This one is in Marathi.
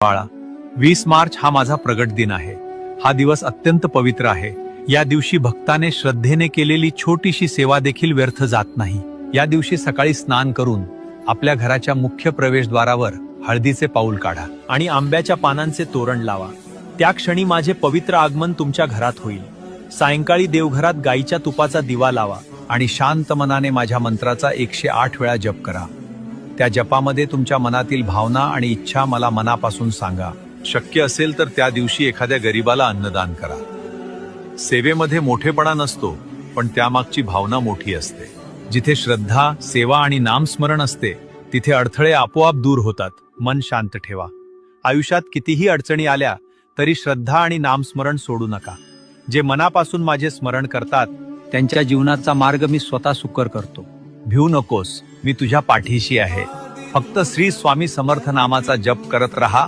बाळा, 20 मार्च हा माझा प्रगट दिन आहे. हा दिवस अत्यंत पवित्र आहे. या दिवशी भक्ताने श्रद्धेने केलेली छोटीशी सेवा देखील व्यर्थ जात नाही. या दिवशी सकाळी स्नान करून आपल्या घराच्या मुख्य प्रवेशद्वारावर हळदीचे पाऊल काढा आणि आंब्याच्या पानांचे तोरण लावा. त्या क्षणी माझे पवित्र आगमन तुमच्या घरात होईल. सायंकाळी देवघरात गाईच्या तुपाचा दिवा लावा आणि शांत मनाने माझ्या मंत्राचा 108 वेळा जप करा. त्या जपामध्ये तुमच्या मनातील भावना आणि इच्छा मला मनापासून सांगा. शक्य असेल तर त्या दिवशी एखाद्या गरीबाला अन्नदान करा. सेवेमध्ये मोठेपणा नसतो, पण त्यामागची भावना मोठी असते. जिथे श्रद्धा, सेवा आणि नामस्मरण असते, तिथे अडथळे आपोआप दूर होतात. मन शांत ठेवा. आयुष्यात कितीही अडचणी आल्या तरी श्रद्धा आणि नामस्मरण सोडू नका. जे मनापासून माझे स्मरण करतात त्यांच्या जीवनाचा मार्ग मी स्वतः सुकर करतो. भिवू नकोस, मी तुझ्या पाठीशी आहे. फक्त श्री स्वामी समर्थ नामाचा जप करत रहा